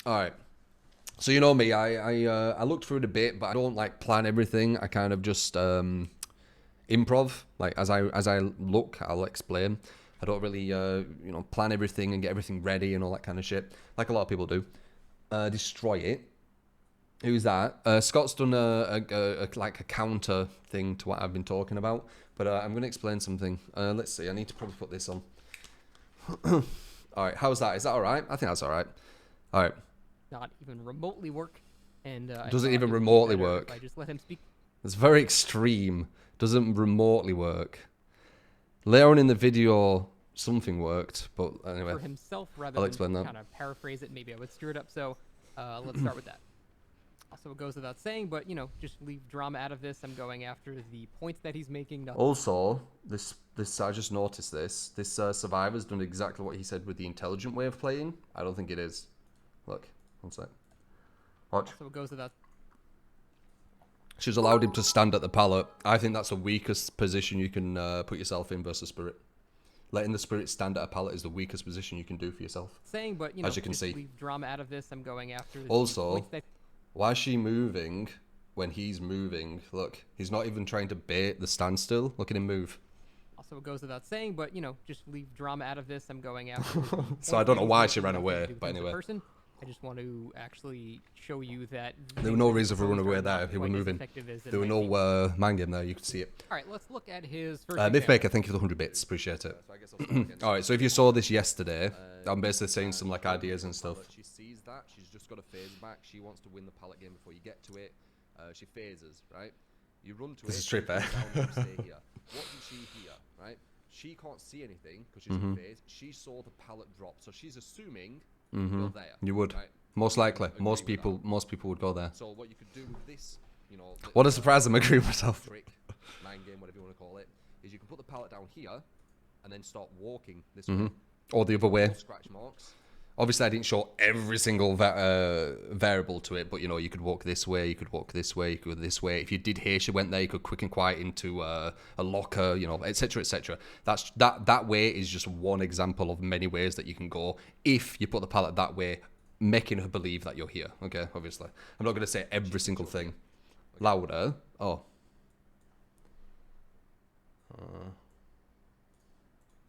All right. So you know me, I looked through it a bit, but I don't like plan everything. I kind of just improv. Like as I look, I'll explain. I don't really plan everything and get everything ready and all that kind of shit, like a lot of people do. Destroy it. Who's that? Scott's done like a counter thing to what I've been talking about, but I'm going to explain something. Let's see. I need to probably put this on. All right. How's that? Is that all right? I think that's all right. All right. Not even remotely work, and Doesn't I even it would be remotely better work. if I just let him speak It's very extreme. Doesn't remotely work. Later on in the video, something worked, but anyway, for himself rather I'll than explain that. kind of paraphrase it. Maybe I would stir it up. So let's start with that. Also, it goes without saying, but just leave drama out of this. I'm going after the points that he's making. Nothing. Also, this I just noticed this. This survivor's done exactly what he said with the intelligent way of playing. I don't think it is. Look, one sec. Watch. So it goes without. She's allowed him to stand at the pallet. I think that's the weakest position you can put yourself in versus spirit. Letting the spirit stand at a pallet is the weakest position you can do for yourself. Saying, but as you can just see. leave drama out of this. I'm going after the Also, points that. why is she moving when he's moving? Look, he's not even trying to bait the standstill. Look at him move. Also, it goes without saying, but just leave drama out of this. I'm going after. So I don't know why she ran away, but anyway. I just want to actually show you that There were no reason for running away there. He was moving. There were no mind game there. You could see it. All right, let's look at his first. Mythmaker, thank you for the 100 bits. Appreciate it. All right, so if you saw this yesterday, I'm basically saying some like ideas and stuff. She sees that. She's just got a phase back. She wants to win the pallet game before you get to it. She phases, right? You run to it. This is tripper. What did she hear, right? She can't see anything because she's in phase. She saw the pallet drop, so she's assuming you're there. You would. Right? Most likely. Most people would go there. So what you could do with this, what a surprise! I'm agreeing with myself. Trick, mind game, whatever you want to call it, is you can put the pallet down here, and then start walking this way, or the other way. Scratch marks. Obviously, I didn't show every single variable to it, but you could walk this way, you could walk this way, you could go this way. If you did hear she went there, you could quick and quiet into a locker, etc., etc. That way is just one example of many ways that you can go if you put the pallet that way, making her believe that you're here. Okay, obviously, I'm not going to say every single thing. Louder. Oh.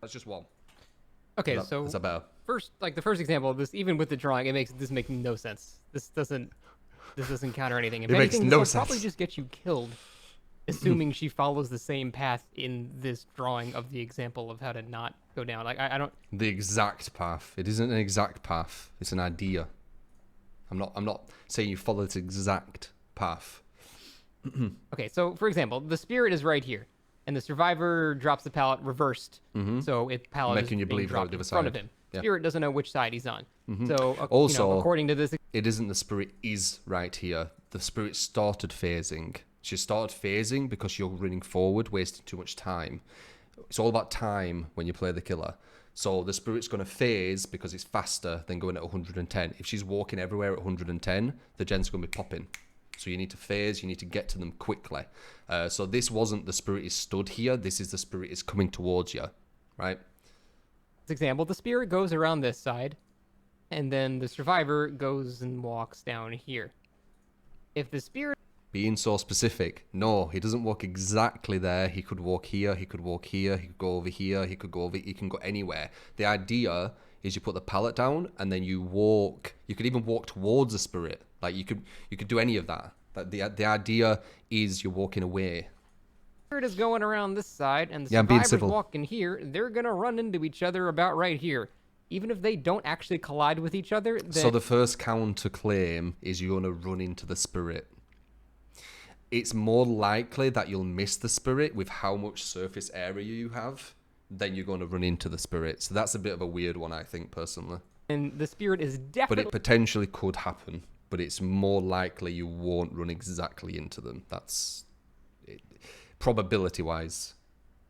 That's just one. Okay, so is that better? The first example of this, even with the drawing, this makes no sense. This doesn't counter anything. If anything, this will probably just get you killed, assuming she follows the same path in this drawing of the example of how to not go down. Like I don't. The exact path. It isn't an exact path. It's an idea. I'm not saying you follow this exact path. Okay, so for example, the spirit is right here, and the survivor drops the pallet reversed, so it pallet making is you believe dropped the in other front side. of him. Yeah. Spirit doesn't know which side he's on. So Also, according to this, it isn't the spirit is right here. The spirit started phasing. She started phasing because you're running forward, wasting too much time. It's all about time when you play the killer. So the spirit's going to phase because it's faster than going at 110. If she's walking everywhere at 110, the gen's going to be popping. So you need to phase, you need to get to them quickly. So this wasn't the spirit is stood here. This is the spirit is coming towards you, right? example, the spirit goes around this side, and then the survivor goes and walks down here. If the spirit... Being so specific, no, he doesn't walk exactly there. He could walk here, he could walk here, he could go over here, he could go over, he can go anywhere. The idea is you put the pallet down and then you walk. You could even walk towards the spirit. Like you could do any of that. The idea is you're walking away. Spirit is going around this side, and the survivor's walking here. They're gonna run into each other about right here. Even if they don't actually collide with each other. So the first counter claim is you're gonna run into the spirit. It's more likely that you'll miss the spirit with how much surface area you have than you're going to run into the spirit. So that's a bit of a weird one, I think, personally. And the spirit is definitely... But it potentially could happen. But it's more likely you won't run exactly into them. That's... probability-wise.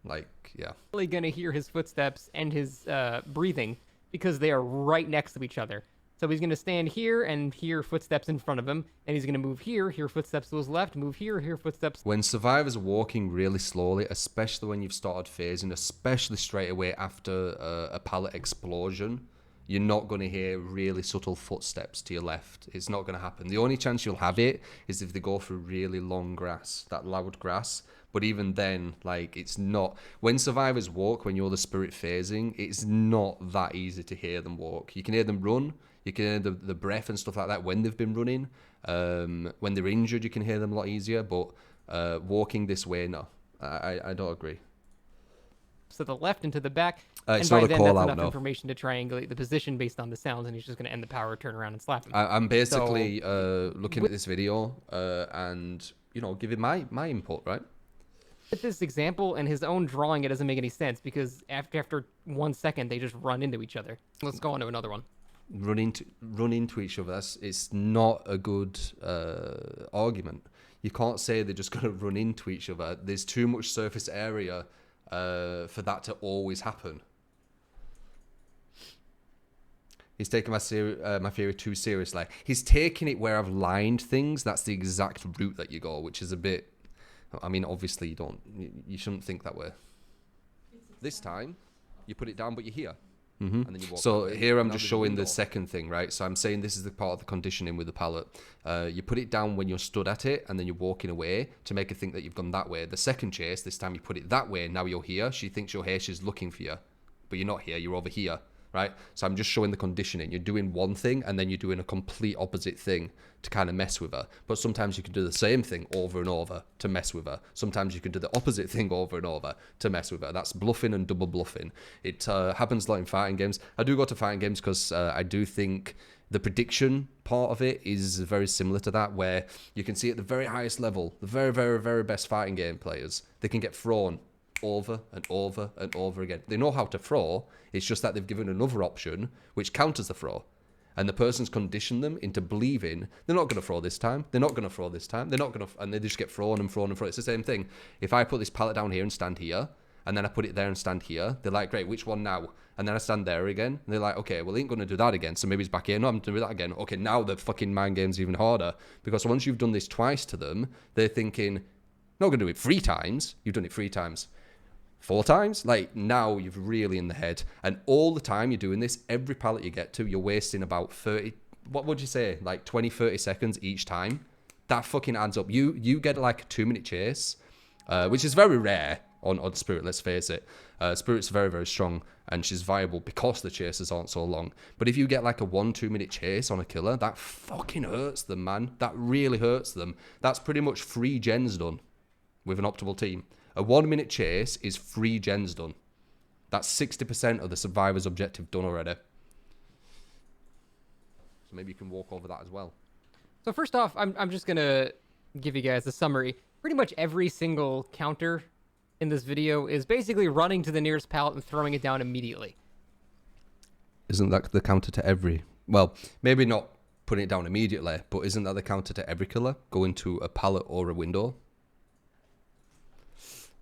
Like, yeah. Really going to hear his footsteps and his breathing because they are right next to each other. So he's going to stand here and hear footsteps in front of him. And he's going to move here, hear footsteps to his left, move here, hear footsteps. When survivors are walking really slowly, especially when you've started phasing, especially straight away after a pallet explosion, You're not going to hear really subtle footsteps to your left. It's not going to happen. The only chance you'll have it is if they go through really long grass, that loud grass. But even then, like, it's not... When survivors walk, when you're the spirit phasing, it's not that easy to hear them walk. You can hear them run. You can hear the breath and stuff like that when they've been running. When they're injured, you can hear them a lot easier. But walking this way, no. I don't agree. To the left and to the back. It's and by not a then, call that's out, enough no. information to triangulate the position based on the sounds, and he's just going to end the power, turn around, and slap him. I'm basically looking at this video and, you know, giving my input, right? With this example and his own drawing, it doesn't make any sense because after 1 second, they just run into each other. Let's go on to another one. Run into each other. It's not a good argument. You can't say they're just going to run into each other. There's too much surface area for that to always happen. He's taking my theory too seriously. He's taking it where I've lined things. That's the exact route that you go, which is a bit... I mean, obviously you shouldn't think that way. This time, you put it down, but you're here. And then you walk so here I'm just showing the second thing, right? So I'm saying this is the part of the conditioning with the pallet. You put it down when you're stood at it, and then you're walking away to make her think that you've gone that way. The second chase, this time you put it that way, now you're here. She thinks you're here, she's looking for you. But you're not here, you're over here, right? So I'm just showing the conditioning. You're doing one thing, and then you're doing a complete opposite thing to kind of mess with her. But sometimes you can do the same thing over and over to mess with her. Sometimes you can do the opposite thing over and over to mess with her. That's bluffing and double bluffing. It happens a lot in fighting games. I do go to fighting games because I do think the prediction part of it is very similar to that, where you can see at the very highest level, the very, very, very best fighting game players, they can get thrown over and over and over again. They know how to throw. It's just that they've given another option which counters the throw. And the person's conditioned them into believing they're not going to throw this time. They're not going to throw this time. They're not going to... And they just get thrown and thrown and thrown. It's the same thing. If I put this pallet down here and stand here, and then I put it there and stand here, they're like, great, which one now? And then I stand there again, and they're like, okay, well, he ain't going to do that again, so maybe he's back here. No, I'm going to do that again. Okay, now the fucking mind game's even harder. Because once you've done this twice to them, they're thinking, not going to do it 3 times. You've done it 3 times. 4 times? Like, now you've really in the head. And all the time you're doing this, every pallet you get to, you're wasting about 30... What would you say? Like 20, 30 seconds each time? That fucking adds up. You get like a 2-minute chase, which is very rare on Spirit, let's face it. Spirit's very, very strong, and she's viable because the chases aren't so long. But if you get like a 1-2 minute chase on a killer, that fucking hurts them, man. That really hurts them. That's pretty much 3 gens done with an optimal team. A 1-minute chase is 3 gens done. That's 60% of the survivor's objective done already. So maybe you can walk over that as well. So first off, I'm just going to give you guys a summary. Pretty much every single counter in this video is basically running to the nearest pallet and throwing it down immediately. Isn't that the counter to every... Well, maybe not putting it down immediately, but isn't that the counter to every killer? Going to a pallet or a window?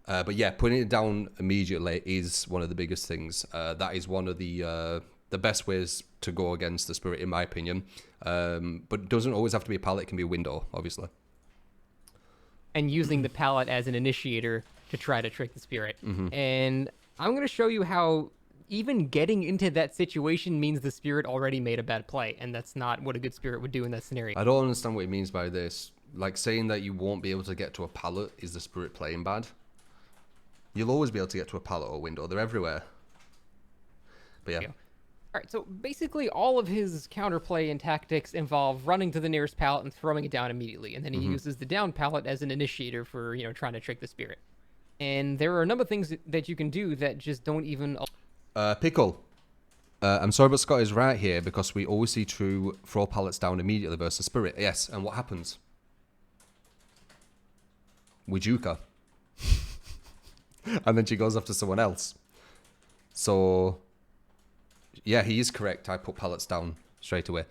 But yeah, putting it down immediately is one of the biggest things. That is one of the best ways to go against the spirit, in my opinion. But it doesn't always have to be a pallet. It can be a window, obviously. And using the pallet as an initiator to try to trick the spirit. And I'm going to show you how even getting into that situation means the spirit already made a bad play. And that's not what a good spirit would do in that scenario. I don't understand what he means by this. Like saying that you won't be able to get to a pallet is the spirit playing bad. You'll always be able to get to a pallet or window. They're everywhere. But yeah. All right, so basically all of his counterplay and tactics involve running to the nearest pallet and throwing it down immediately. And then he uses the down pallet as an initiator for, trying to trick the spirit. And there are a number of things that you can do that just don't even... Pickle. I'm sorry, but Scott is right here because we always see Tru throw pallets down immediately versus Spirit. Yes, and what happens? We juke her. And then she goes after someone else. So, yeah, he is correct. I put pallets down straight away.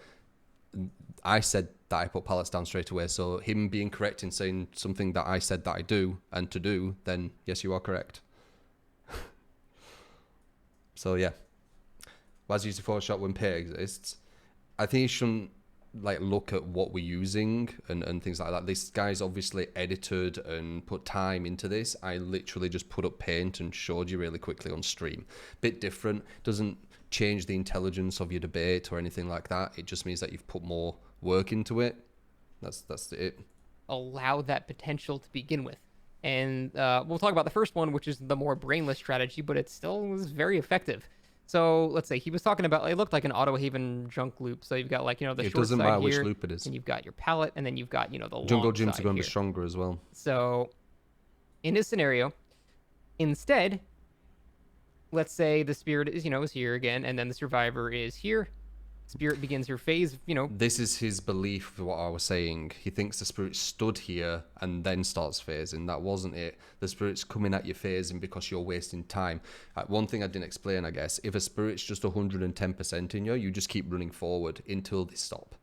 I said that I put pallets down straight away. So him being correct in saying something that I said that I do and to do, then yes, you are correct. So, yeah. Why's used for a shot when pay exists? I think you shouldn't look at what we're using and things like that. This guy's obviously edited and put time into this. I literally just put up paint and showed you really quickly on stream. Bit different. Doesn't change the intelligence of your debate or anything like that. It just means that you've put more work into it. That's it. Allow that potential to begin with. And we'll talk about the first one, which is the more brainless strategy, but it still was very effective. So let's say he was talking about, it looked like an auto haven junk loop. So you've got like, the short side here. It doesn't matter which loop it is. And you've got your pallet, and then you've got, the Jungle long gyms side are going to here. be stronger as well. So in this scenario, instead, let's say the spirit is, is here again, and then the survivor is here. Spirit begins her phase, This is his belief of what I was saying. He thinks the spirit stood here and then starts phasing. That wasn't it. The spirit's coming at you phasing because you're wasting time. One thing I didn't explain, I guess, if a spirit's just 110% in you, you just keep running forward until they stop.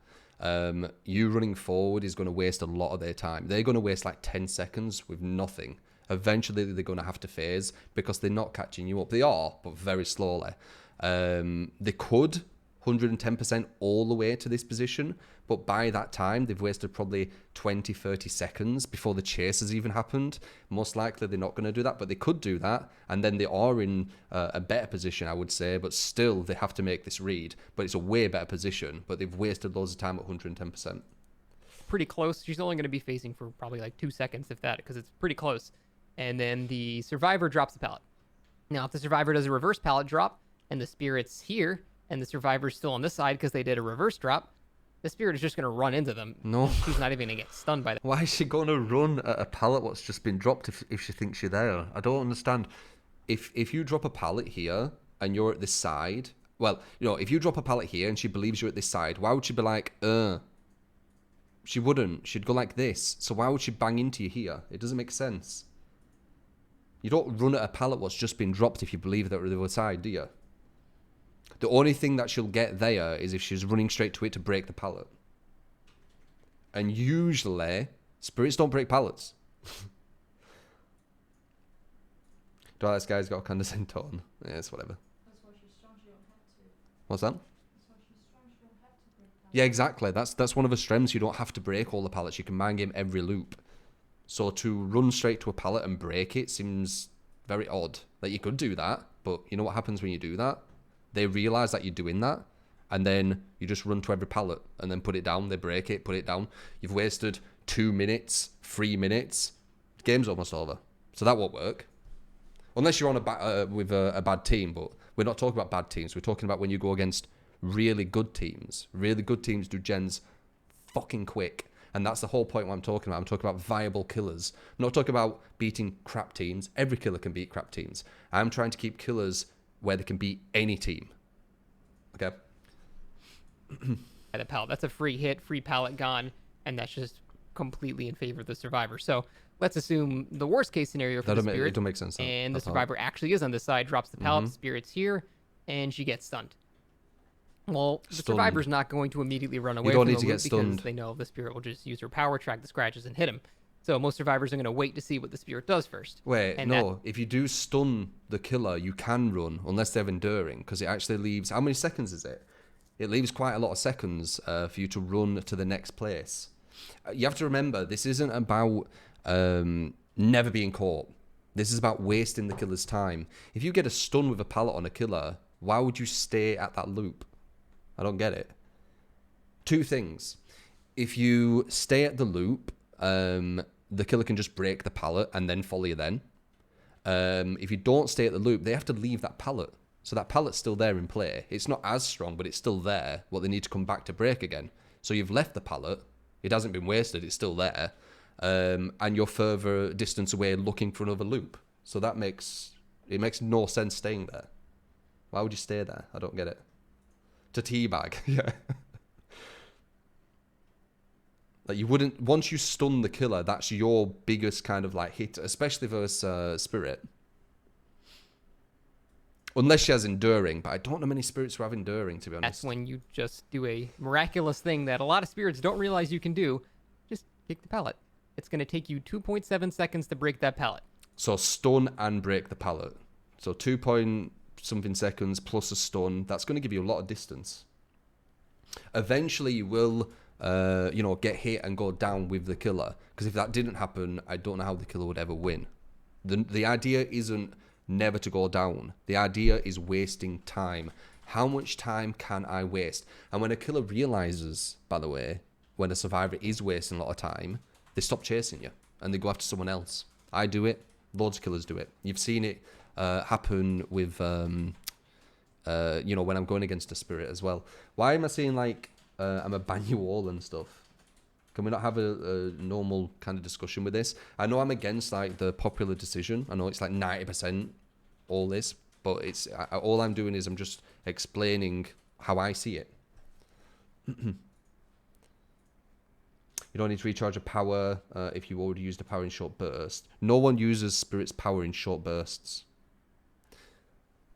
You running forward is going to waste a lot of their time. They're going to waste like 10 seconds with nothing. Eventually, they're going to have to phase because they're not catching you up. They are, but very slowly. They could 110% all the way to this position, but by that time they've wasted probably 20-30 seconds before the chase has even happened. Most likely they're not going to do that, but they could do that, and then they are in a better position, I would say, but still they have to make this read. But it's a way better position, but they've wasted loads of time at 110%. Pretty close. She's only going to be phasing for probably like 2 seconds, if that, because it's pretty close. And then the survivor drops the pallet. Now if the survivor does a reverse pallet drop and the spirit's here and the survivor's still on this side because they did a reverse drop, the spirit is just going to run into them. No. She's not even going to get stunned by that. Why is she going to run at a pallet what's just been dropped if she thinks you're there? I don't understand. If you drop a pallet here and you're at this side, well, if you drop a pallet here and she believes you're at this side, why would she be like, She wouldn't. She'd go like this. So why would she bang into you here? It doesn't make sense. You don't run at a pallet what's just been dropped if you believe that we're the other side, do you? The only thing that she'll get there is if she's running straight to it to break the pallet. And usually, spirits don't break pallets. Twilight's guy's got a condescending tone. Yeah, it's whatever. That's why she's strong, she don't have to. What's that? That's why she's strong, she don't have to break pallets. Yeah, exactly. That's one of her strengths. You don't have to break all the pallets. You can mind game every loop. So to run straight to a pallet and break it seems very odd. Like, you could do that, but you know what happens when you do that? They realise that you're doing that, and then you just run to every pallet and then put it down. They break it, put it down. You've wasted 2 minutes, 3 minutes. The game's almost over. So that won't work. Unless you're on with a bad team, but we're not talking about bad teams. We're talking about when you go against really good teams. Really good teams do gens fucking quick. And that's the whole point what I'm talking about. I'm talking about viable killers. I'm not talking about beating crap teams. Every killer can beat crap teams. I'm trying to keep killers where they can beat any team. Okay? By the pallet. That's a free hit, free pallet gone, and that's just completely in favor of the survivor. So let's assume the worst case scenario for the spirit. It don't make sense. And the survivor actually is on this side, drops the pallet, the spirit's here, and she gets stunned. Well, the survivor's not going to immediately run away from the loop because they know the spirit will just use her power, track the scratches, and hit him. So most survivors are going to wait to see what the spirit does first. Wait, and no. If you do stun the killer, you can run, unless they're enduring, because it actually leaves... How many seconds is it? It leaves quite a lot of seconds for you to run to the next place. You have to remember, this isn't about never being caught. This is about wasting the killer's time. If you get a stun with a pallet on a killer, why would you stay at that loop? I don't get it. Two things. If you stay at the loop... the killer can just break the pallet and then follow you then. If you don't stay at the loop, they have to leave that pallet. So that pallet's still there in play. It's not as strong, but it's still there. Well, they need to come back to break again. So you've left the pallet. It hasn't been wasted. It's still there. And you're further distance away looking for another loop. So it makes no sense staying there. Why would you stay there? I don't get it. To teabag, yeah. Like, you wouldn't, once you stun the killer, that's your biggest kind of like hit, especially versus spirit. Unless she has enduring, but I don't know many spirits who have enduring, to be honest. That's when you just do a miraculous thing that a lot of spirits don't realize you can do. Just kick the pallet. It's going to take you 2.7 seconds to break that pallet. So stun and break the pallet. So 2 point something seconds plus a stun. That's going to give you a lot of distance. Eventually you will... get hit and go down with the killer. Because if that didn't happen, I don't know how the killer would ever win. The idea isn't never to go down. The idea is wasting time. How much time can I waste? And when a killer realizes, by the way, when a survivor is wasting a lot of time, they stop chasing you and they go after someone else. I do it. Loads of killers do it. You've seen it happen with, when I'm going against a spirit as well. Why am I saying like I'm a ban you all and stuff? Can we not have a normal kind of discussion with this? I know I'm against like the popular decision. I know it's like 90% all this, but it's all I'm doing is I'm just explaining how I see it. You don't need to recharge a power if you already used a power in short bursts. No one uses Spirit's power in short bursts.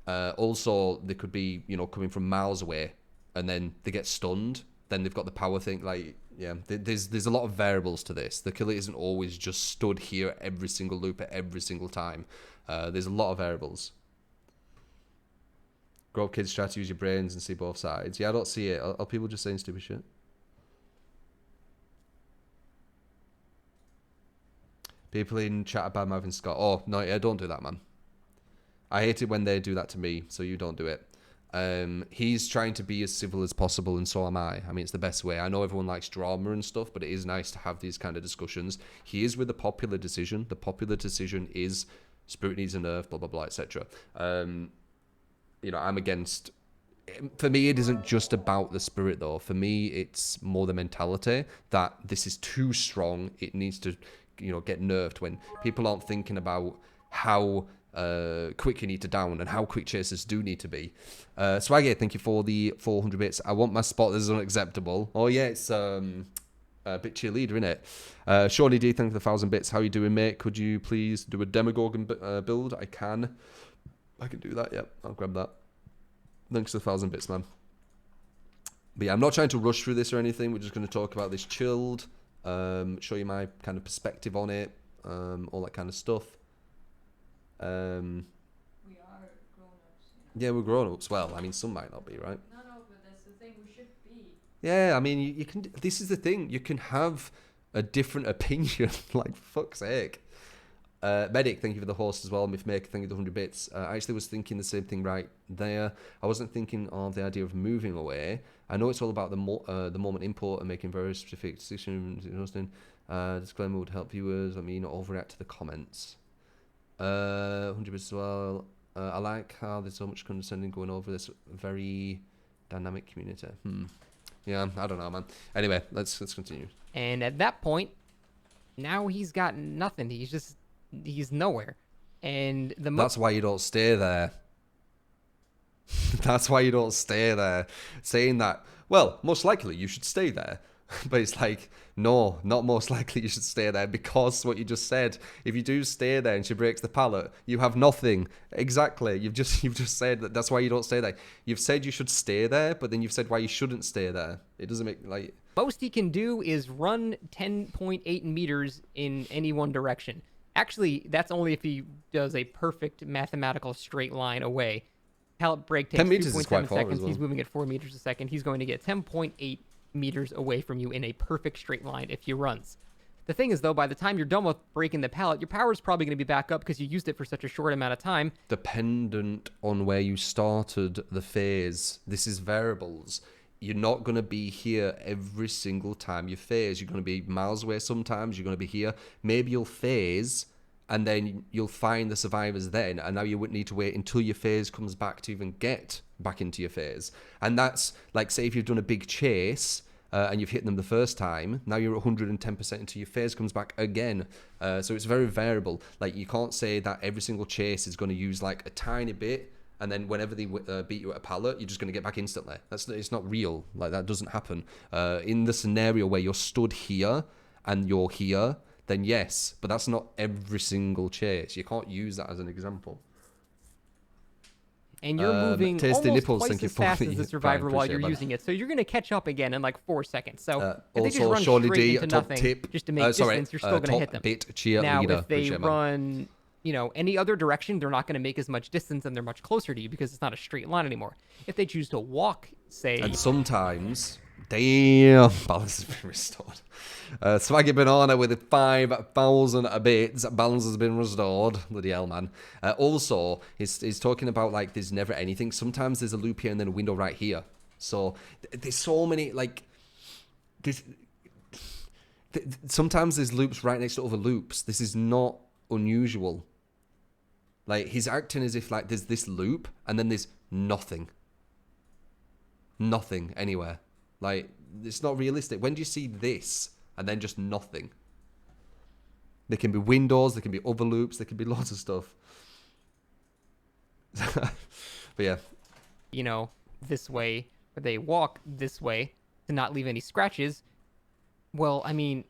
Also, they could be, coming from miles away, and then they get stunned. Then they've got the power thing. Like, yeah, there's a lot of variables to this. The killer isn't always just stood here every single loop at every single time. There's a lot of variables. Grow up kids, try to use your brains and see both sides. Yeah, I don't see it. Are people just saying stupid shit? People in chat about Marvin Scott. Oh, no, yeah, don't do that, man. I hate it when they do that to me, so you don't do it. He's trying to be as civil as possible, and so am I. I mean, it's the best way. I know everyone likes drama and stuff, but it is nice to have these kind of discussions. He is with the popular decision. The popular decision is Spirit needs a nerf, blah, blah, blah, etc. I'm against... For me, it isn't just about the Spirit, though. For me, it's more the mentality that this is too strong. It needs to... get nerfed when people aren't thinking about how quick you need to down and how quick chasers do need to be. Swaggy, thank you for the 400 bits. I want my spot. This is unacceptable. Oh yeah, it's a bit cheerleader, innit? Shawnee D, thank you for the 1,000 bits. How you doing, mate? Could you please do a Demogorgon build? I can do that. Yep, I'll grab that. Thanks for the 1,000 bits, man. But yeah, I'm not trying to rush through this or anything. We're just going to talk about this chilled. Show you my kind of perspective on it, all that kind of stuff. We are grown-ups. Yeah, we're grown-ups. Well, I mean, some might not be, right? No, but that's the thing. We should be. Yeah, I mean, you can. This is the thing. You can have a different opinion. Like, fuck's sake. Medic, thank you for the host as well. Mythmaker, thank you for the 100 bits. I actually was thinking the same thing right there. I wasn't thinking of the idea of moving away. I know it's all about the moment import and making very specific decisions. Disclaimer would help viewers. I mean, not overreact to the comments. 100 bits as well. I like how there's so much condescending going over this very dynamic community. Yeah, I don't know, man. Anyway, let's continue. And at that point, now he's got nothing. He's nowhere. And that's why you don't stay there. That's why you don't stay there. Saying that, well, most likely you should stay there. But it's like, no, not most likely you should stay there, because what you just said, if you do stay there and she breaks the pallet, you have nothing. Exactly. You've just said that's why you don't stay there. You've said you should stay there, but then you've said why you shouldn't stay there. It doesn't make, like... Most he can do is run 10.8 meters in any one direction. Actually, that's only if he does a perfect mathematical straight line away. Pallet break takes 2.7 seconds. Well. He's moving at 4 meters a second. He's going to get 10.8 meters away from you in a perfect straight line if he runs. The thing is, though, by the time you're done with breaking the pallet, your power is probably going to be back up because you used it for such a short amount of time. Dependent on where you started the phase. This is variables. You're not going to be here every single time you phase. You're going to be miles away sometimes. You're going to be here. Maybe you'll phase, and then you'll find the survivors then, and now you wouldn't need to wait until your phase comes back to even get back into your phase. And that's, like, say if you've done a big chase, and you've hit them the first time, now you're 110% until your phase comes back again. So it's very variable. Like, you can't say that every single chase is going to use, like, a tiny bit, and then whenever they beat you at a pallet, you're just going to get back instantly. It's not real. Like, that doesn't happen. In the scenario where you're stood here and you're here, then yes, but that's not every single chase. You can't use that as an example. And you're moving almost twice as fast as the survivor while you're using it. So you're going to catch up again in like 4 seconds. So if they just run straight into nothing just to make distance, you're still going to hit them. Now, if they run, any other direction, they're not going to make as much distance and they're much closer to you because it's not a straight line anymore. If they choose to walk, say... And sometimes Damn. Balance has been restored. Swaggy Banana with 5,000 bits. Balance has been restored. Bloody hell, man. Also, he's talking about, like, there's never anything. Sometimes there's a loop here and then a window right here. So, there's so many, like... sometimes there's loops right next to other loops. This is not unusual. Like, he's acting as if, like, there's this loop and then there's nothing. Nothing anywhere. Like, it's not realistic. When do you see this and then just nothing? There can be windows, there can be other loops, there can be lots of stuff. But yeah. You know, this way, or they walk this way to not leave any scratches. Well, I mean,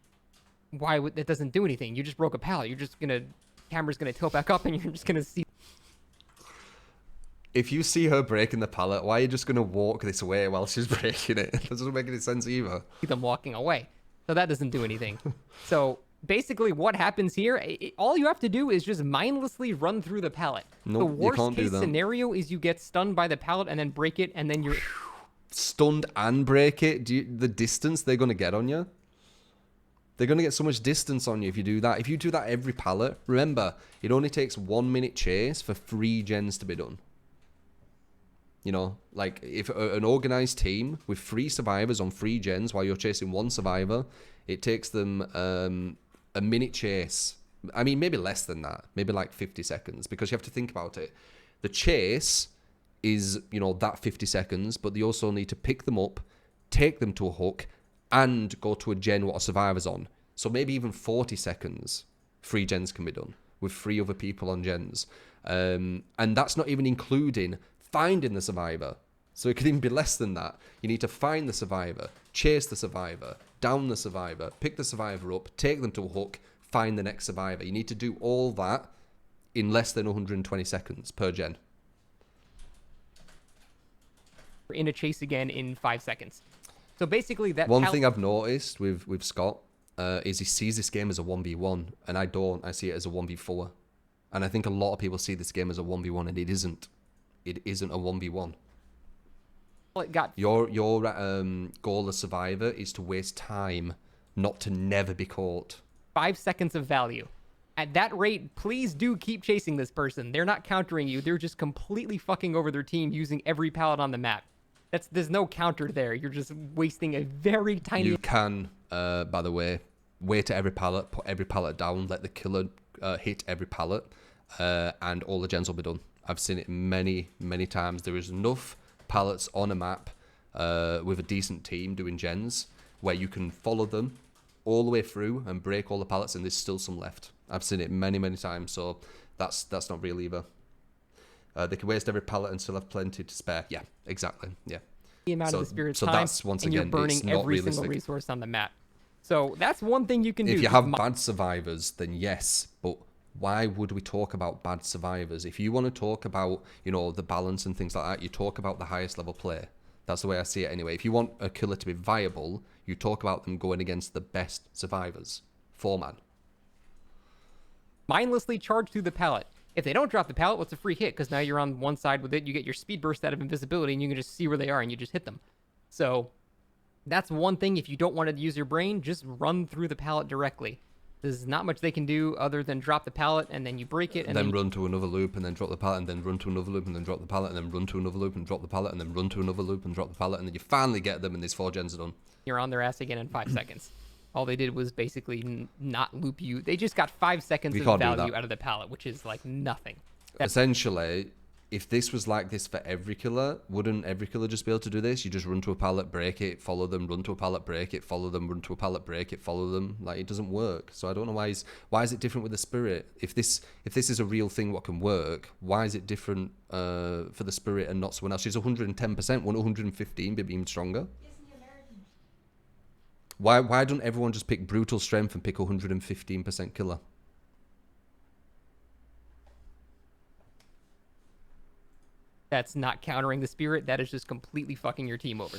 why would that doesn't do anything? You just broke a pallet. You're just gonna, camera's gonna tilt back up and you're just gonna see. If you see her breaking the pallet, why are you just going to walk this way while she's breaking it? That doesn't make any sense either. Them walking away. So that doesn't do anything. So basically what happens here, all you have to do is just mindlessly run through the pallet. Nope, the worst you can't case do that. scenario is you get stunned by the pallet and then break it and then you're... Stunned and break it? The distance they're going to get on you? They're going to get so much distance on you if you do that. If you do that every pallet, remember, it only takes 1 minute chase for 3 gens to be done. You know, like, if an organized team with 3 survivors on 3 gens while you're chasing 1 survivor, it takes them a minute chase. I mean, maybe less than that. Maybe like 50 seconds. Because you have to think about it. The chase is, you know, that 50 seconds. But they also need to pick them up, take them to a hook, and go to a gen what a survivor's on. So maybe even 40 seconds, 3 gens can be done. With 3 other people on gens. And that's not even including... finding the survivor. So it could even be less than that. You need to find the survivor, chase the survivor, down the survivor, pick the survivor up, take them to a hook, find the next survivor. You need to do all that in less than 120 seconds per gen. in a chase again in 5 seconds. So basically that... One thing I've noticed with Scott is he sees this game as a 1v1, and I don't. I see it as a 1v4. And I think a lot of people see this game as a 1v1, and it isn't. It isn't a 1v1. It got... Your goal as survivor is to waste time, not to never be caught. 5 seconds of value. At that rate, please do keep chasing this person. They're not countering you. They're just completely fucking over their team using every pallet on the map. There's no counter there. You're just wasting a very tiny... You can, by the way, wait at every pallet, put every pallet down, let the killer hit every pallet, and all the gens will be done. I've seen it many, many times. There is enough pallets on a map with a decent team doing gens where you can follow them all the way through and break all the pallets, and there's still some left. I've seen it many, many times, so that's not real either. They can waste every pallet and still have plenty to spare. Yeah, exactly. Yeah. The amount of the spirit's time, that's, once and again, you're burning it's not every realistic. single resource on the map. So that's one thing you can do. If you have bad survivors, then yes, but why would we talk about bad survivors? If you want to talk about, you know, the balance and things like that, you talk about the highest level play. That's the way I see it anyway. If you want a killer to be viable, you talk about them going against the best survivors. 4-man. Mindlessly charge through the pallet. If they don't drop the pallet, what's a free hit? Because now you're on one side with it. You get your speed burst out of invisibility, and you can just see where they are, and you just hit them. So that's one thing. If you don't want to use your brain, just run through the pallet directly. There's not much they can do other than drop the pallet, and then you break it, and then run to another loop, and then drop the pallet, and then run to another loop, and then drop the pallet, and then run to another loop, and drop the pallet, and then run to another loop, and drop the pallet, and then you finally get them, and these 4 gens are done. You're on their ass again in 5 seconds. All they did was basically not loop you. They just got 5 seconds of value out of the pallet, which is like nothing. Essentially, if this was like this for every killer, wouldn't every killer just be able to do this? You just run to a pallet, break it, follow them, run to a pallet, break it, follow them, run to a pallet, break it, follow them. Like, it doesn't work. So I don't know why is it different with the spirit? If this is a real thing what can work, why is it different for the spirit and not someone else? She's 110%, 115 be even stronger. Why don't everyone just pick brutal strength and pick 115% killer? That's not countering the spirit. That is just completely fucking your team over.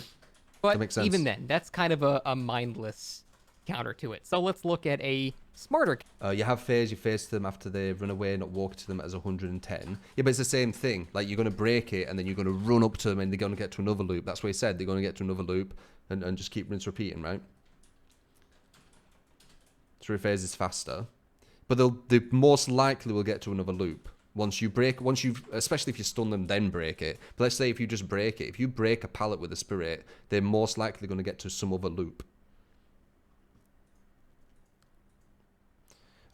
But That makes sense. even then, that's kind of a mindless counter to it. So let's look at a smarter. You have phase, you phase them after they run away, not walk to them as 110. Yeah, but it's the same thing. Like, you're going to break it, and then you're going to run up to them, and they're going to get to another loop. That's what he said. They're going to get to another loop, and just keep rinse repeating, right? Through phase is faster. But they most likely will get to another loop. Once you, especially if you stun them, then break it. But let's say if you just break it, if you break a pallet with a spirit, they're most likely going to get to some other loop.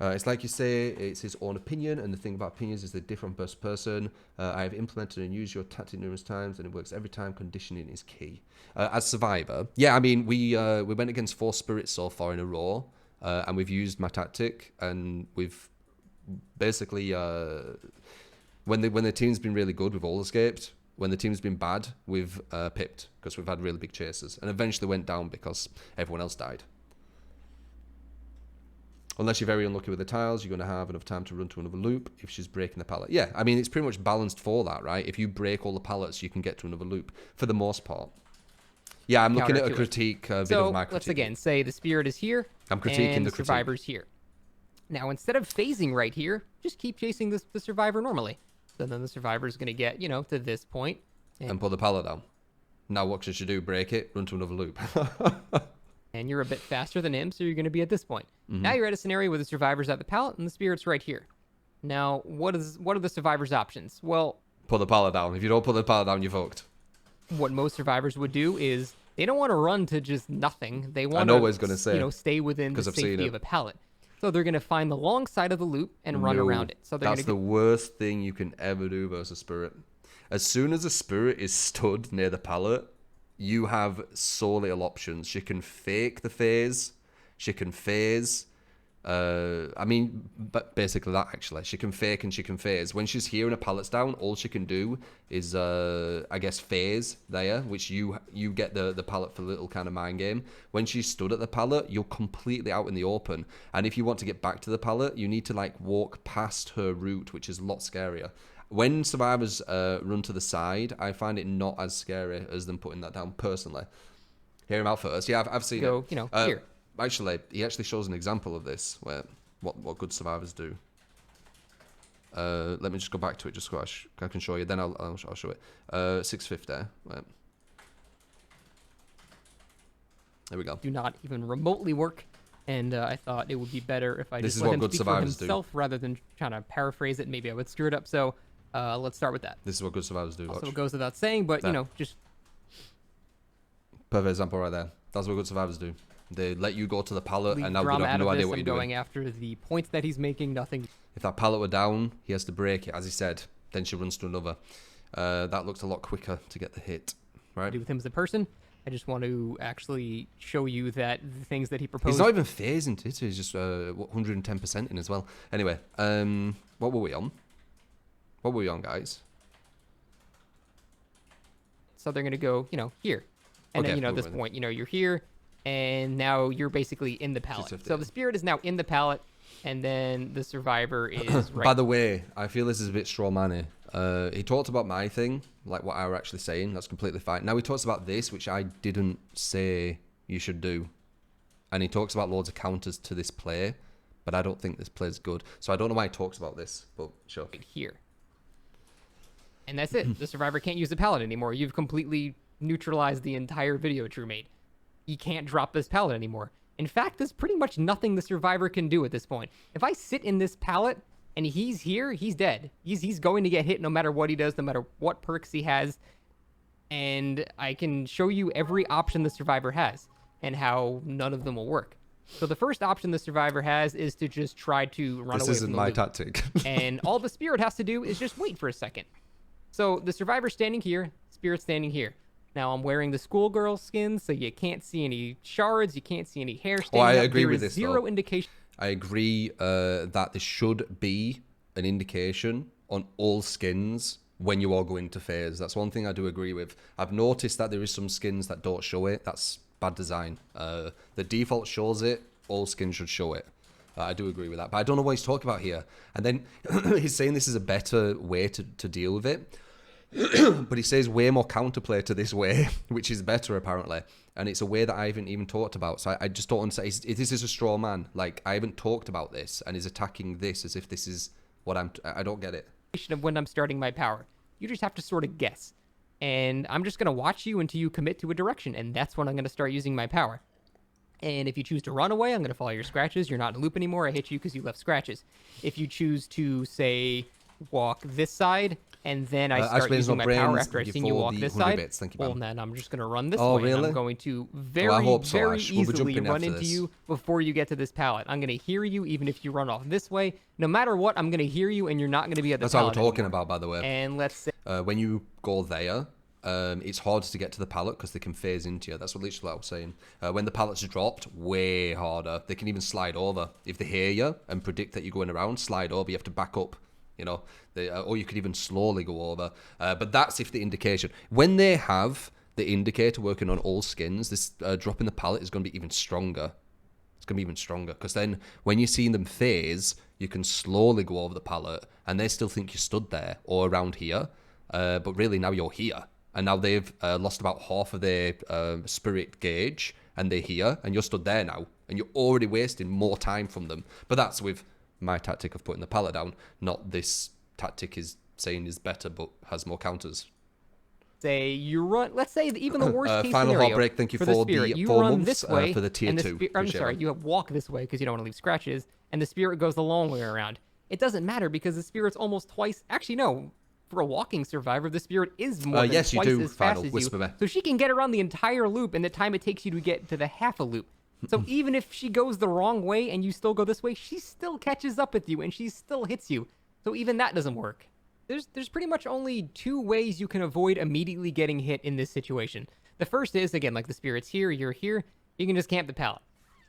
It's like you say, it's his own opinion, and the thing about opinions is they differ from person to person. I have implemented and used your tactic numerous times, and it works every time. Conditioning is key. As Survivor, yeah, I mean, we went against 4 spirits so far in a row, and we've used my tactic, and we've basically, when the team's been really good, we've all escaped. When the team's been bad, we've pipped, because we've had really big chasers, and eventually went down because everyone else died. Unless you're very unlucky with the tiles, you're going to have enough time to run to another loop if she's breaking the pallet. Yeah, I mean, it's pretty much balanced for that, right? If you break all the pallets, you can get to another loop, for the most part. Yeah, I'm looking at a critique video of my critique. So let's again say the spirit is here, I'm critiquing and the the survivor's here. Now, instead of phasing right here, just keep chasing the survivor normally. So then the survivor's going to get, to this point. And pull the pallet down. Now what should you do? Break it, run to another loop. And you're a bit faster than him, so you're going to be at this point. Now you're at a scenario where the survivor's at the pallet and the spirit's right here. Now, what are the survivor's options? Well, pull the pallet down. If you don't pull the pallet down, you're fucked. What most survivors would do is they don't want to run to just nothing. They want to, stay within the safety of a pallet. So they're going to find the long side of the loop and run around it. So that's the worst thing you can ever do versus spirit. As soon as a spirit is stood near the pallet, you have so little options. She can fake the phase. She can phase. But basically that, actually. She can fake and she can phase. When she's here and a pallet's down, all she can do is, I guess, phase there, which you get the pallet for a little kind of mind game. When she's stood at the pallet, you're completely out in the open. And if you want to get back to the pallet, you need to, like, walk past her route, which is a lot scarier. When survivors run to the side, I find it not as scary as them putting that down, personally. Hear him out first. Yeah, I've seen it. Here. Actually, he actually shows an example of this, where what good survivors do. Let me just go back to it, just so I can show you. Then I'll show it. 650. Right. There we go. Do not even remotely work, and I thought it would be better if I just let him speak for himself rather than trying to paraphrase it. Maybe I would screw it up. So let's start with that. This is what good survivors do. Also, it goes without saying, but just perfect example right there. That's what good survivors do. They let you go to the pallet, and now we have no idea what you're doing. Going after the points that he's making, nothing. If that pallet were down, he has to break it, as he said. Then she runs to another. That looks a lot quicker to get the hit, right? Do with him as a person. I just want to actually show you that the things that he proposed. He's not even phasing it. He's just 110% in as well. Anyway, what were we on? What were we on, guys? So they're going to go, here. And then, at this point, you're here. And now you're basically in the pallet. So the spirit is now in the pallet, and then the survivor is right. By the way, I feel this is a bit straw-manny. He talked about my thing, like what I were actually saying. That's completely fine. Now he talks about this, which I didn't say you should do. And he talks about loads of counters to this play, but I don't think this play is good. So I don't know why he talks about this, but sure. Here. And that's it. The survivor can't use the pallet anymore. You've completely neutralized the entire video Tru made. You can't drop this pallet anymore. In fact, there's pretty much nothing the survivor can do at this point. If I sit in this pallet and he's here, he's dead. He's going to get hit no matter what he does, no matter what perks he has. And I can show you every option the survivor has and how none of them will work. So the first option the survivor has is to just try to run away from the loop. This isn't my tactic. And all the spirit has to do is just wait for a second. So the survivor's standing here, spirit's standing here. Now I'm wearing the schoolgirl skin, so you can't see any shards, you can't see any hair standing I up. agree with this, zero indication. I agree that there should be an indication on all skins when you are going to phase. That's one thing I do agree with. I've noticed that there is some skins that don't show it. That's bad design. The default shows it. All skins should show it. I do agree with that. But I don't know what he's talking about here. And then he's saying this is a better way to deal with it. But he says way more counterplay to this way, which is better apparently. And it's a way that I haven't even talked about. So I just don't understand. This is a straw man. Like, I haven't talked about this and is attacking this as if this is what I don't get it. Of when I'm starting my power. You just have to sort of guess. And I'm just going to watch you until you commit to a direction. And that's when I'm going to start using my power. And if you choose to run away, I'm going to follow your scratches. You're not in a loop anymore. I hit you because you left scratches. If you choose to, say, walk this side, and then I start using my power after I've seen you walk this side, well, then I'm just going to run this way. Really? And I'm going to very easily run into you before you get to this pallet. I'm going to hear you even if you run off this way. No matter what, I'm going to hear you, and you're not going to be at the pallet. That's what we're talking about, by the way. And let's say... when you go there... it's harder to get to the pallet because they can phase into you. That's what literally I was saying. When the pallet's dropped, way harder. They can even slide over. If they hear you and predict that you're going around, slide over. You have to back up, you know. Or you could even slowly go over. But that's if the indication. When they have the indicator working on all skins, this dropping the pallet is going to be even stronger. It's going to be even stronger because then when you're seeing them phase, you can slowly go over the pallet and they still think you stood there or around here. But really now you're here. And now they've lost about half of their spirit gauge, and they're here, and you're stood there now, and you're already wasting more time from them. But that's with my tactic of putting the pallet down, not this tactic is saying is better, but has more counters. Say you run, let's say even the worst case Final scenario Heartbreak, thank you for for the spirit. the You 4 run months this way, for the tier and 2. I'm sorry, you walk this way because you don't want to leave scratches, and the spirit goes the long way around. It doesn't matter because the spirit's almost twice, actually no, for a walking survivor, the spirit is more than yes, twice you do, as fast Final as Whisper you. me. So she can get around the entire loop in the time it takes you to get to the half a loop. So even if she goes the wrong way and you still go this way, she still catches up with you and she still hits you. So even that doesn't work. There's pretty much only 2 ways you can avoid immediately getting hit in this situation. The first is, again, like the spirit's here, you're here, you can just camp the pallet.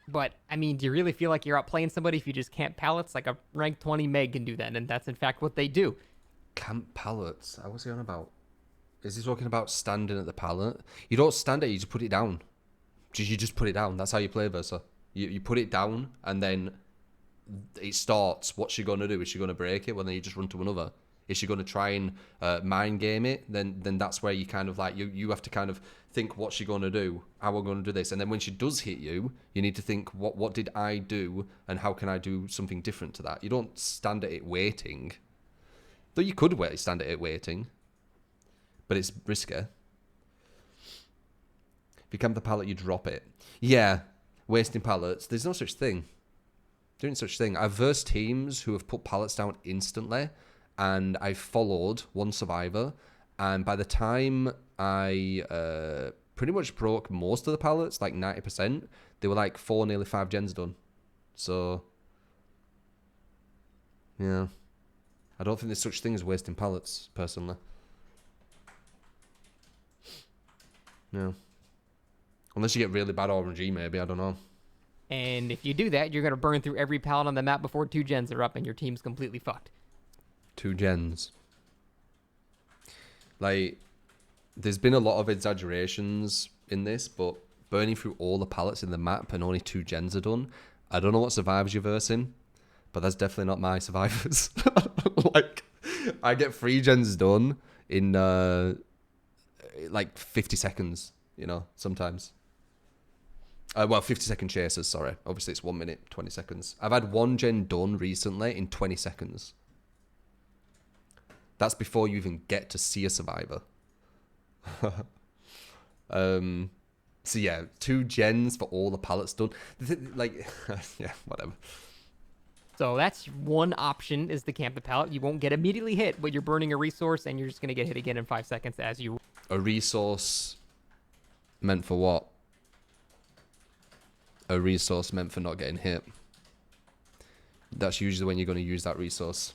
But, I mean, do you really feel like you're outplaying somebody if you just camp pallets? Like a rank 20 Meg can do that, and that's in fact what they do. Camp pallets? What's he on about? Is he talking about standing at the pallet? You don't stand it, you just put it down. You just put it down. That's how you play Versa. You put it down, and then it starts. What's she going to do? Is she going to break it? Well, then you just run to another. Is she going to try and mind game it? Then that's where you kind of like, you have to kind of think what's she going to do? How am I going to do this? And then when she does hit you, you need to think, what did I do? And how can I do something different to that? You don't stand at it waiting. Though you could stand at it waiting. But it's risky. If you camp the pallet, you drop it. Yeah, wasting pallets. There's no such thing. Doing such thing. I've versed teams who have put pallets down instantly, and I followed one survivor, and by the time I pretty much broke most of the pallets, like 90%, they were like 4, nearly 5 gens done. So, yeah. I don't think there's such thing as wasting pallets, personally. No. Unless you get really bad RNG, maybe, I don't know. And if you do that, you're going to burn through every pallet on the map before 2 gens are up, and your team's completely fucked. 2 gens. Like, there's been a lot of exaggerations in this, but burning through all the pallets in the map and only 2 gens are done. I don't know what survivors you're versing, but that's definitely not my survivors. Like, I get 3 gens done in like 50 seconds, you know, sometimes. Well, 50-second chasers, sorry. Obviously, it's 1 minute, 20 seconds. I've had 1 gen done recently in 20 seconds. That's before you even get to see a survivor. So yeah, 2 gens for all the pallets done. Like, yeah, whatever. So that's one option, is to camp the pallet. You won't get immediately hit, but you're burning a resource, and you're just going to get hit again in 5 seconds as you... A resource meant for what? A resource meant for not getting hit. That's usually when you're going to use that resource.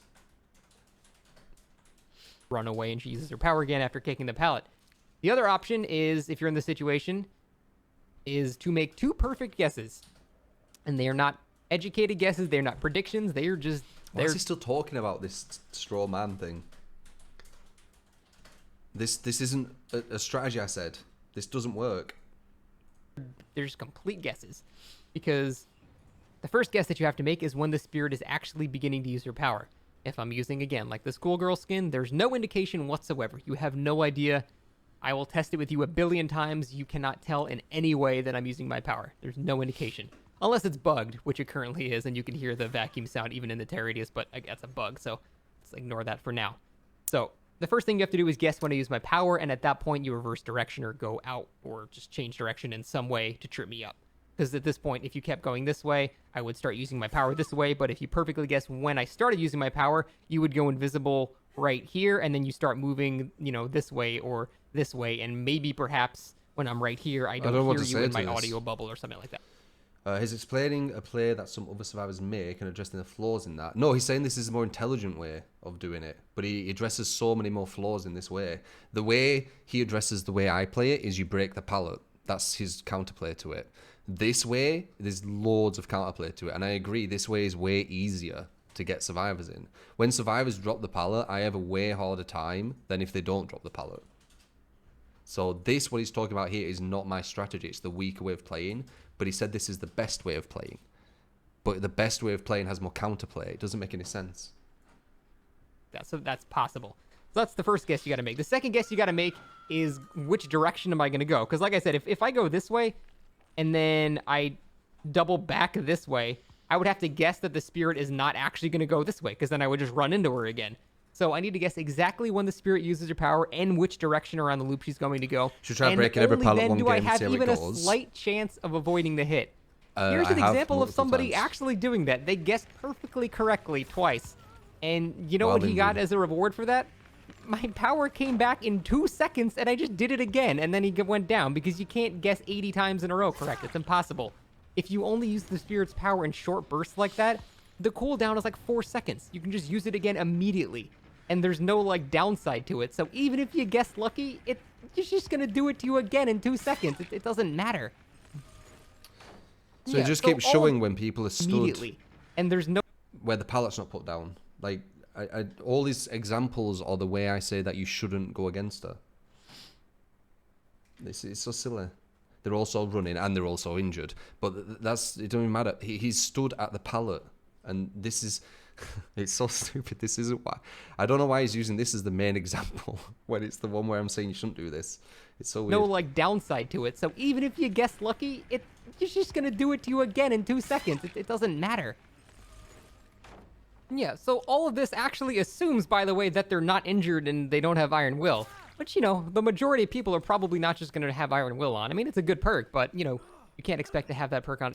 Run away and she uses her power again after kicking the pallet. The other option is, if you're in this situation, is to make 2 perfect guesses. And they are not educated guesses, they're not predictions, they're just... Why is he still talking about this straw man thing? This isn't a strategy, I said. This doesn't work. There's complete guesses. Because the first guess that you have to make is when the spirit is actually beginning to use her power. If I'm using, again, like the schoolgirl skin, there's no indication whatsoever. You have no idea I will test it with you a billion times. You cannot tell in any way that I'm using my power. There's no indication. Unless it's bugged, which it currently is, and you can hear the vacuum sound even in the Terra radius, but that's a bug, so let's ignore that for now. So the first thing you have to do is guess when I use my power, and at that point you reverse direction or go out or just change direction in some way to trip me up. Because at this point, if you kept going this way, I would start using my power this way, but if you perfectly guess when I started using my power, you would go invisible right here, and then you start moving, this way or this way, and maybe perhaps when I'm right here, I don't hear you in my audio bubble or something like that. He's explaining a play that some other survivors make and addressing the flaws in that. No, he's saying this is a more intelligent way of doing it, but he addresses so many more flaws in this way. The way he addresses the way I play it is you break the pallet. That's his counterplay to it. This way, there's loads of counterplay to it, and I agree, this way is way easier to get survivors in. When survivors drop the pallet, I have a way harder time than if they don't drop the pallet. So this, what he's talking about here, is not my strategy. It's the weaker way of playing. But he said this is the best way of playing. But the best way of playing has more counterplay. It doesn't make any sense. That's possible. So that's the first guess you got to make. The second guess you got to make is which direction am I going to go? Because like I said, if I go this way and then I double back this way, I would have to guess that the spirit is not actually going to go this way, because then I would just run into her again. So I need to guess exactly when the spirit uses her power and which direction around the loop she's going to go. Should try breaking every pallet one game and only then do I have and see even how a it goes. slight chance of avoiding the hit. Here's an example of somebody actually doing that. They guessed perfectly correctly twice. And you know what he got as a reward for that? My power came back in 2 seconds, and I just did it again, and then he went down, because you can't guess 80 times in a row correct. It's impossible. If you only use the spirit's power in short bursts like that, the cooldown is like 4 seconds. You can just use it again immediately. And there's no, downside to it. So even if you guess lucky, it's just going to do it to you again in 2 seconds. It doesn't matter. So it just keeps showing when people are stood immediately. And there's no... where the pallet's not put down. All these examples are the way I say that you shouldn't go against her. It's so silly. They're also running and they're also injured. But it doesn't even matter. He's stood at the pallet. And this is... it's so stupid. This isn't why. I don't know why he's using this as the main example when it's the one where I'm saying you shouldn't do this. It's so weird. No, downside to it. So even if you guess lucky, it's just going to do it to you again in 2 seconds. It doesn't matter. Yeah, so all of this actually assumes, by the way, that they're not injured and they don't have Iron Will. Which, the majority of people are probably not just going to have Iron Will on. I mean, it's a good perk, but, you can't expect to have that perk on...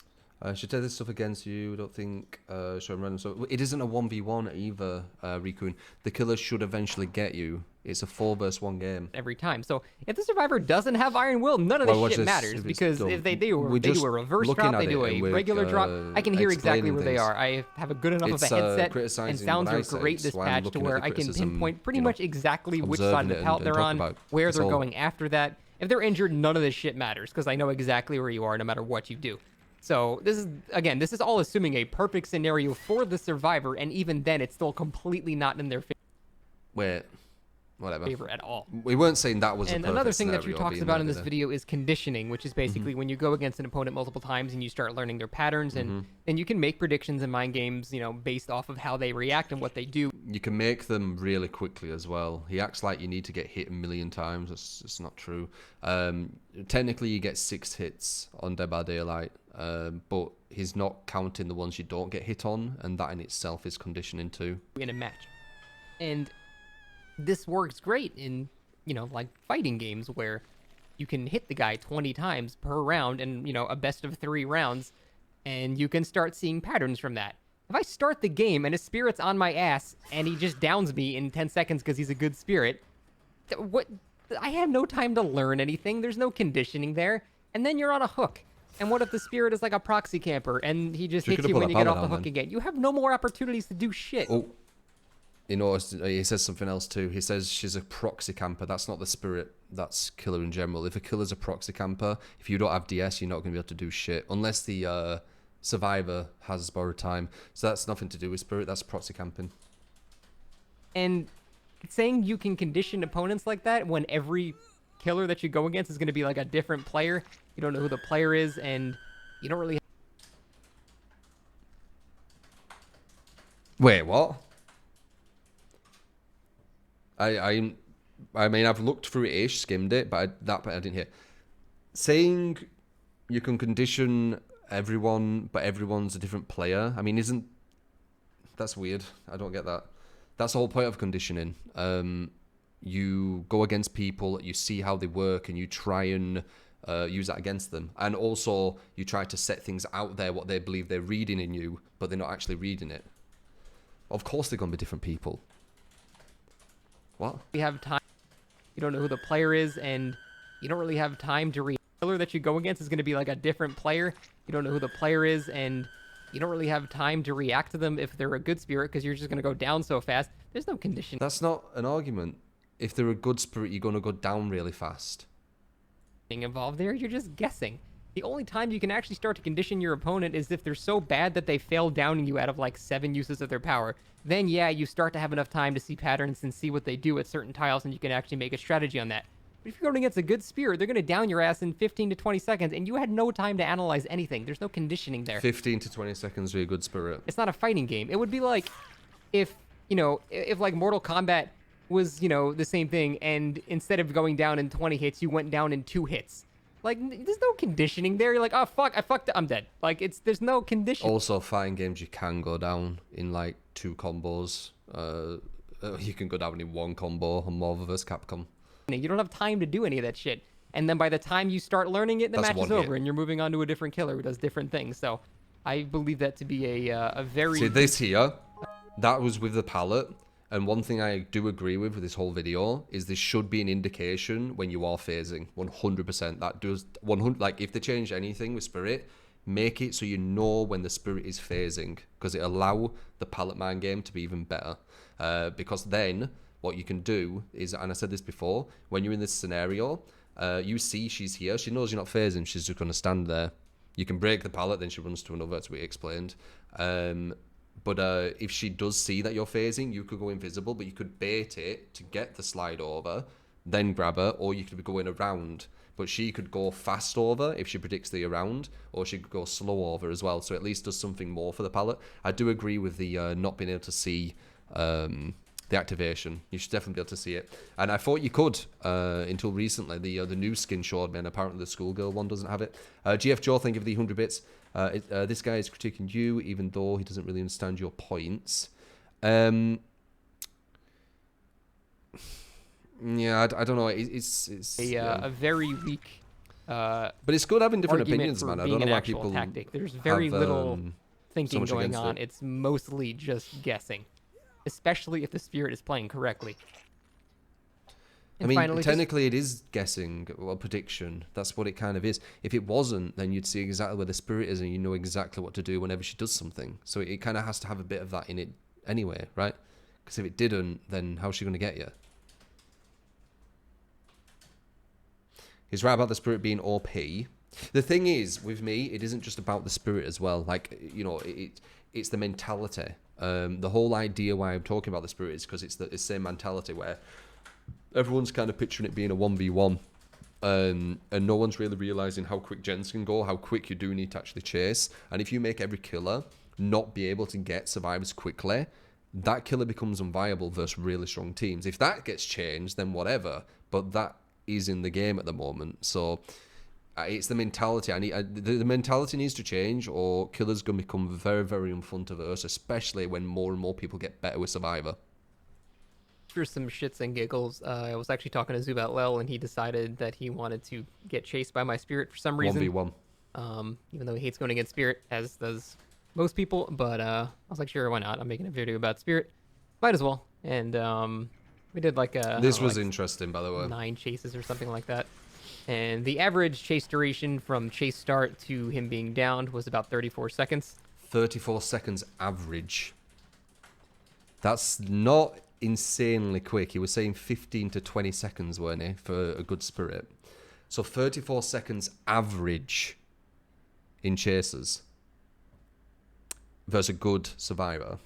should take this stuff against you. Don't think show random. So it isn't a 1v1 either, Rikun. The killer should eventually get you. It's a 4 versus 1 game every time. So if the survivor doesn't have Iron Will, none of this shit matters, because if they do, they do a reverse drop, they do a regular drop. I can hear exactly where they are. I have a good enough of a headset, and sounds are great this patch to where I can pinpoint pretty much exactly which side of the palette they're on, where they're going after that. If they're injured, none of this shit matters, because I know exactly where you are no matter what you do. So this is all assuming a perfect scenario for the survivor, and even then, it's still completely not in their favor. Wait, whatever. Favor at all. We weren't saying that was. And a another thing that scenario Drew talks about in this video is conditioning, which is basically when you go against an opponent multiple times and you start learning their patterns, and you can make predictions in mind games, based off of how they react and what they do. You can make them really quickly as well. He acts like you need to get hit a million times. It's not true. Technically, you get 6 hits on Dead by Daylight. But he's not counting the ones you don't get hit on, and that in itself is conditioning too. In a match. And this works great in, fighting games where you can hit the guy 20 times per round and, a best of 3 rounds, and you can start seeing patterns from that. If I start the game and a spirit's on my ass and he just downs me in 10 seconds because he's a good spirit, I have no time to learn anything. There's no conditioning there. And then you're on a hook. And what if the spirit is like a proxy camper and he just hits you when you get off the hook again? You have no more opportunities to do shit. Oh, he says something else too. He says she's a proxy camper. That's not the spirit. That's killer in general. If a killer's a proxy camper, if you don't have DS, you're not going to be able to do shit. Unless the survivor has borrowed time. So that's nothing to do with spirit. That's proxy camping. And saying you can condition opponents like that when every killer that you go against is going to be like a different player, you don't know who the player is, and you don't really... Wait, what? I I mean, I've looked through it-ish, skimmed it, but that bit I didn't hear. Saying you can condition everyone, but everyone's a different player. I mean, that's weird. I don't get that. That's the whole point of conditioning. You go against people, you see how they work, and you try and use that against them. And also, you try to set things out there, what they believe they're reading in you, but they're not actually reading it. Of course they're going to be different people. What? You have time. You don't know who the player is, and you don't really have time to read. The killer that you go against is going to be like a different player. You don't know who the player is, and you don't really have time to react to them if they're a good spirit, because you're just going to go down so fast. There's no condition. That's not an argument. If they're a good spirit, you're going to go down really fast. Involved there, you're just guessing. The only time you can actually start to condition your opponent is if they're so bad that they fail downing you out of like 7 uses of their power. Then yeah, you start to have enough time to see patterns and see what they do at certain tiles, and you can actually make a strategy on that. But if you're going against a good spirit, they're going to down your ass in 15 to 20 seconds, and you had no time to analyze anything. There's no conditioning there. 15 to 20 seconds with a good spirit. It's not a fighting game. It would be like if, if like Mortal Kombat was, the same thing, and instead of going down in 20 hits, you went down in 2 hits. Like, there's no conditioning there. You're like, oh, fuck, I fucked up, I'm dead. Like, there's no condition. Also, fighting games, you can go down in, like, 2 combos. You can go down in 1 combo on Marvel vs. Capcom. You don't have time to do any of that shit. And then by the time you start learning it, the match is over, and you're moving on to a different killer who does different things. So, I believe that to be a very... See, this here, that was with the palette. And one thing I do agree with this whole video is this should be an indication when you are phasing. 100%. That does 100. Like if they change anything with spirit, make it so you know when the spirit is phasing, because it allow the palette mind game to be even better. Because then what you can do is, and I said this before, when you're in this scenario, you see she's here. She knows you're not phasing. She's just going to stand there. You can break the palette, then she runs to another, as we explained. But if she does see that you're phasing, you could go invisible, but you could bait it to get the slide over, then grab her, or you could be going around. But she could go fast over if she predicts the around, or she could go slow over as well, so at least does something more for the palette. I do agree with the not being able to see the activation. You should definitely be able to see it. And I thought you could until recently. The new skin showed me, and apparently the schoolgirl one doesn't have it. GF Joe, thank you for the 100 bits. This guy is critiquing you, even though he doesn't really understand your points. Yeah, I don't know. It's a very weak. But it's good having different opinions, man. I don't know why people tactic. There's very little thinking going on. It's mostly just guessing, especially if the spirit is playing correctly. And I mean, technically it is guessing, or prediction. That's what it kind of is. If it wasn't, then you'd see exactly where the spirit is and you know exactly what to do whenever she does something. So it kind of has to have a bit of that in it anyway, right? Because if it didn't, then how's she going to get you? He's right about the spirit being OP. The thing is, with me, it isn't just about the spirit as well. Like, it's the mentality. The whole idea why I'm talking about the spirit is because it's the same mentality where everyone's kind of picturing it being a 1v1, and no one's really realizing how quick gens can go, how quick you do need to actually chase. And if you make every killer not be able to get survivors quickly, that killer becomes unviable versus really strong teams. If that gets changed, then whatever, but that is in the game at the moment. So it's the mentality. The mentality needs to change, or killers going to become very, very unfun to verse, especially when more and more people get better with survivor. For some shits and giggles, I was actually talking to Zubat Lel, and he decided that he wanted to get chased by my spirit for some reason. 1v1. Even though he hates going against spirit, as does most people. But I was like, sure, why not? I'm making a video about spirit. Might as well. And we did like a... This was interesting, by the way. 9 chases or something like that. And the average chase duration from chase start to him being downed was about 34 seconds. 34 seconds average. That's not insanely quick. He was saying 15 to 20 seconds, weren't he, for a good spirit? So 34 seconds average in chasers versus a good survivor.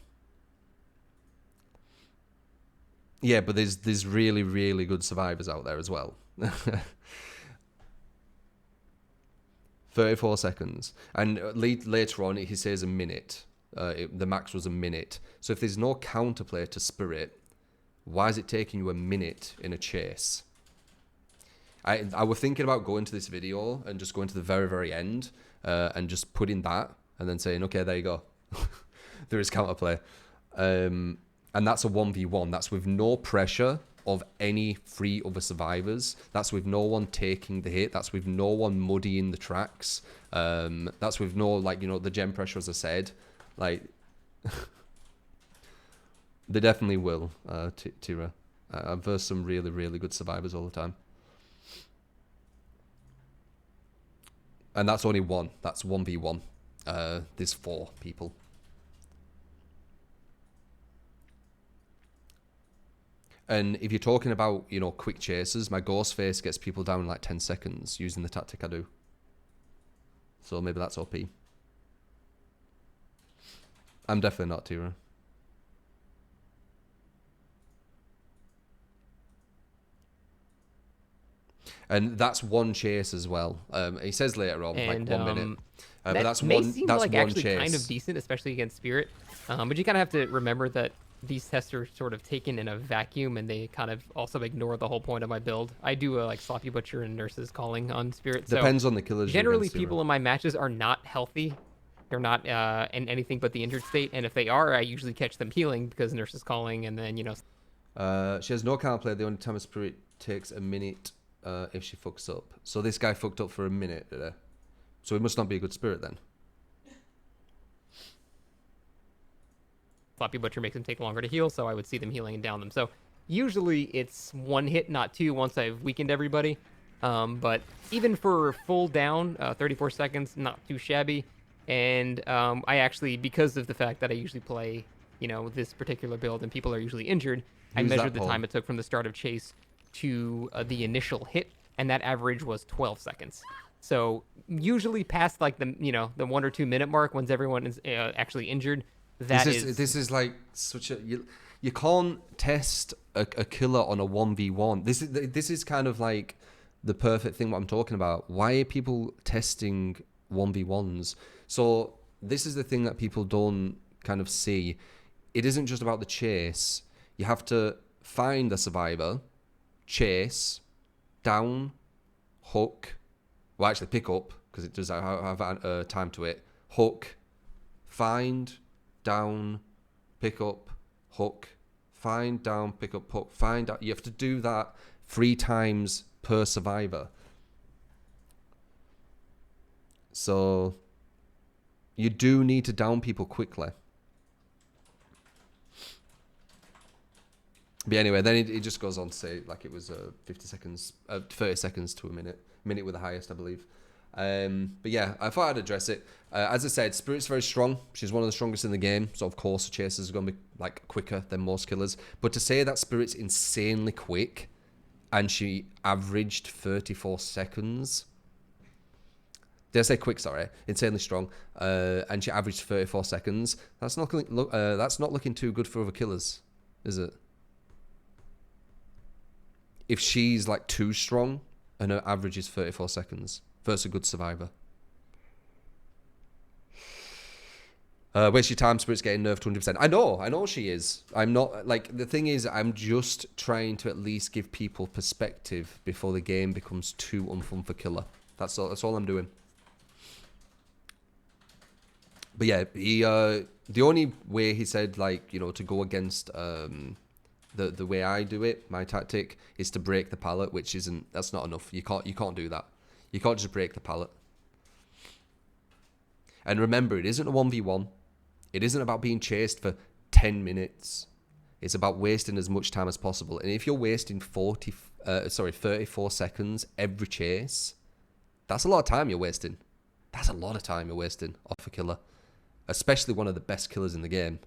Yeah, but there's really, really good survivors out there as well. 34 seconds. And later on, he says a minute. The max was a minute. So if there's no counterplay to spirit, Why is it taking you a minute in a chase? I was thinking about going to this video and just going to the very, very end and just putting that and then saying, okay, there you go. There is counterplay. And that's a 1v1. That's with no pressure of any 3 other survivors. That's with no one taking the hit. That's with no one muddying the tracks. That's with no, like, you know, the gem pressure, as I said. Like, they definitely will, Tira. I've versed some really, really good survivors all the time. And that's only one. That's 1v1. There's 4 people. And if you're talking about, you know, quick chasers, my ghost face gets people down in like 10 seconds using the tactic I do. So maybe that's OP. I'm definitely not Tira. And that's one chase as well. He says later on, and, like 1 minute. But that that's may one. seem That's like one actually chase. kind of decent, especially against Spirit. But you kind of have to remember that these tests are sort of taken in a vacuum, and they kind of also ignore the whole point of my build. I do like Sloppy Butcher and Nurse's Calling on Spirit. Depends on the killers. Generally, people in my matches are not healthy. They're not in anything but the injured state, and if they are, I usually catch them healing because Nurse's Calling, and then, you know. She has no counterplay. The only time a Spirit takes a minute if she fucks up. So this guy fucked up for a minute, did he? So he must not be a good Spirit then. Sloppy Butcher makes them take longer to heal, so I would see them healing and down them. So usually it's 1 hit, not 2, once I've weakened everybody. But even for full down, 34 seconds, not too shabby. And I actually, because of the fact that I usually play, you know, this particular build and people are usually injured, I measured the time it took from the start of chase to the initial hit, and that average was 12 seconds. So usually past like the, you know, the 1 or 2 minute mark, once everyone is actually injured, this is like such a you can't test a killer on a 1v1. This is kind of like the perfect thing what I'm talking about. Why are people testing 1v1s? So this is the thing that people don't kind of see. It isn't just about the chase. You have to find the survivor, chase, down, hook. Well, actually pick up, because it does have time to it. Hook, find, down, pick up, hook, find, down, pick up, hook, find, down. You have to do that 3 times per survivor. So you do need to down people quickly. But anyway, then it just goes on to say like it was 30 seconds to a minute with the highest, I believe. But yeah, I thought I'd address it. As I said, Spirit's very strong. She's one of the strongest in the game, so of course the chasers are going to be like quicker than most killers. But to say that Spirit's insanely quick and she averaged 34 seconds. Did I say quick? Sorry, insanely strong. And she averaged 34 seconds. That's not looking too good for other killers, is it? If she's like too strong and her average is 34 seconds versus a good survivor. Waste your time, Spirit's getting nerfed 100%. I know she is. I'm not, like, the thing is, I'm just trying to at least give people perspective before the game becomes too unfun for killer. That's all I'm doing. But yeah, he, the only way he said, like, you know, to go against, the way I do it, my tactic, is to break the pallet, which that's not enough. You can't do that. You can't just break the pallet. And remember, it isn't a 1v1. It isn't about being chased for 10 minutes. It's about wasting as much time as possible. And if you're wasting 34 seconds every chase, that's a lot of time you're wasting. That's a lot of time you're wasting off a killer. Especially one of the best killers in the game.